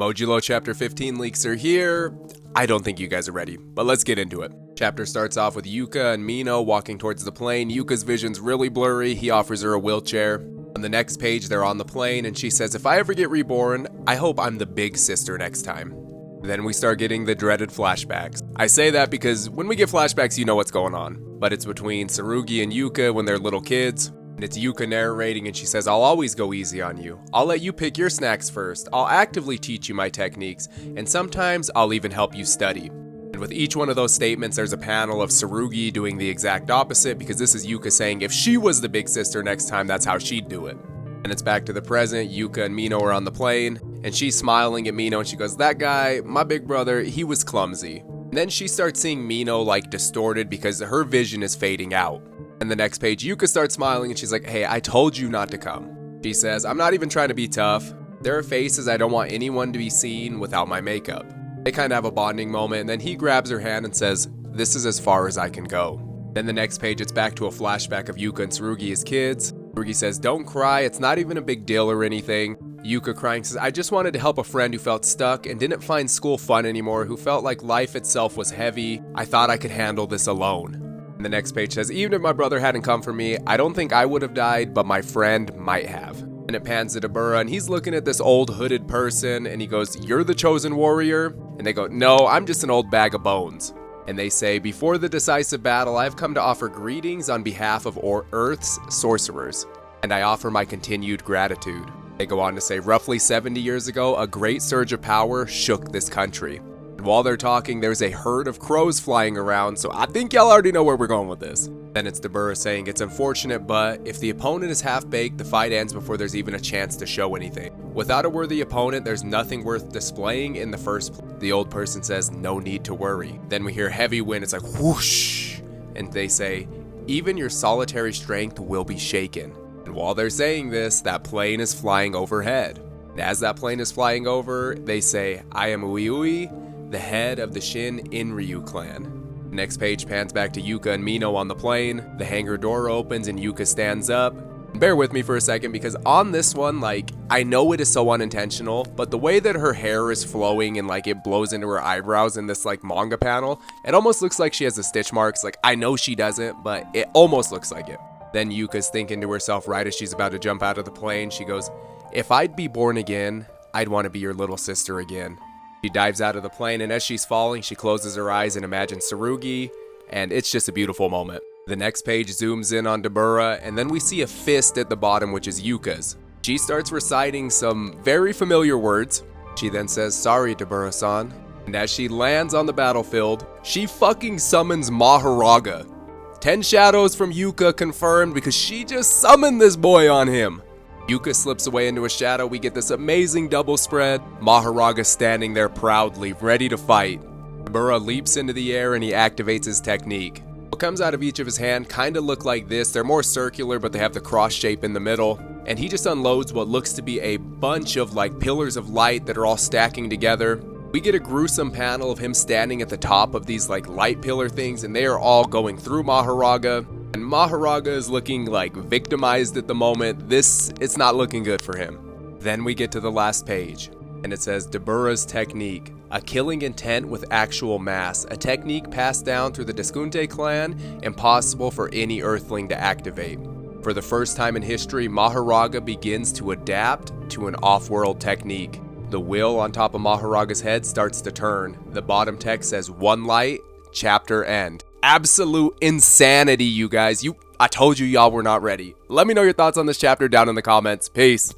Mojulo Chapter 15 leaks are here. I don't think you guys are ready, but let's get into it. Chapter starts off with Yuka and Mino walking towards the plane. Yuka's vision's really blurry. He offers her a wheelchair. On the next page, they're on the plane, and she says, if I ever get reborn, I hope I'm the big sister next time. Then we start getting the dreaded flashbacks. I say that because when we get flashbacks, you know what's going on. But it's between Tsurugi and Yuka when they're little kids. And it's Yuka narrating, and she says, I'll always go easy on you. I'll let you pick your snacks first. I'll actively teach you my techniques. And sometimes I'll even help you study. And with each one of those statements, there's a panel of Tsurugi doing the exact opposite, because this is Yuka saying if she was the big sister next time, that's how she'd do it. And it's back to the present. Yuka and Mino are on the plane, and she's smiling at Mino, and she goes, that guy, my big brother, he was clumsy. And then she starts seeing Mino like distorted because her vision is fading out. And the next page, Yuka starts smiling, and she's like, hey, I told you not to come. She says, I'm not even trying to be tough. There are faces I don't want anyone to be seen without my makeup. They kind of have a bonding moment, and then he grabs her hand and says, this is as far as I can go. Then the next page, it's back to a flashback of Yuka and Tsurugi as kids. Tsurugi says, don't cry, it's not even a big deal or anything. Yuka crying says, I just wanted to help a friend who felt stuck and didn't find school fun anymore, who felt like life itself was heavy. I thought I could handle this alone. And the next page says, even if my brother hadn't come for me, I don't think I would have died, but my friend might have. And it pans to Dabura, and he's looking at this old hooded person, and he goes, you're the chosen warrior? And they go, no, I'm just an old bag of bones. And they say, before the decisive battle, I've come to offer greetings on behalf of Earth's sorcerers, and I offer my continued gratitude. They go on to say, roughly 70 years ago, a great surge of power shook this country. And while they're talking, there's a herd of crows flying around, so I think y'all already know where we're going with this. Then it's Dabura saying, it's unfortunate, but if the opponent is half-baked, the fight ends before there's even a chance to show anything. Without a worthy opponent, there's nothing worth displaying in the first place. The old person says, no need to worry. Then we hear heavy wind, it's like whoosh, and they say, even your solitary strength will be shaken. And while they're saying this, that plane is flying overhead. And as that plane is flying over, they say, I am Uiui, the head of the Shin Inryu clan. Next page pans back to Yuka and Mino on the plane. The hangar door opens and Yuka stands up. Bear with me for a second, because on this one, like, I know it is so unintentional, but the way that her hair is flowing and like it blows into her eyebrows in this like manga panel, it almost looks like she has the stitch marks. Like, I know she doesn't, but it almost looks like it. Then Yuka's thinking to herself right as she's about to jump out of the plane, she goes, if I'd be born again, I'd want to be your little sister again. She dives out of the plane, and as she's falling, she closes her eyes and imagines Tsurugi, and it's just a beautiful moment. The next page zooms in on Dabura, and then we see a fist at the bottom, which is Yuka's. She starts reciting some very familiar words. She then says, sorry, Dabura-san. And as she lands on the battlefield, she fucking summons Mahoraga. 10 shadows from Yuka confirmed, because she just summoned this boy on him. Yuka slips away into a shadow. We get this amazing double spread. Mahoraga standing there proudly, ready to fight. Dabura leaps into the air and he activates his technique. What comes out of each of his hand kind of look like this. They're more circular, but they have the cross shape in the middle. And he just unloads what looks to be a bunch of like pillars of light that are all stacking together. We get a gruesome panel of him standing at the top of these like light pillar things, and they are all going through Mahoraga. And Mahoraga is looking like victimized at the moment. It's not looking good for him. Then we get to the last page, and it says, Dabura's technique, a killing intent with actual mass, a technique passed down through the Deskunte clan, impossible for any earthling to activate. For the first time in history, Mahoraga begins to adapt to an off-world technique. The wheel on top of Mahoraga's head starts to turn. The bottom text says, one light, chapter end. Absolute insanity, you guys. I told you y'all were not ready. Let me know your thoughts on this chapter down in the comments. Peace.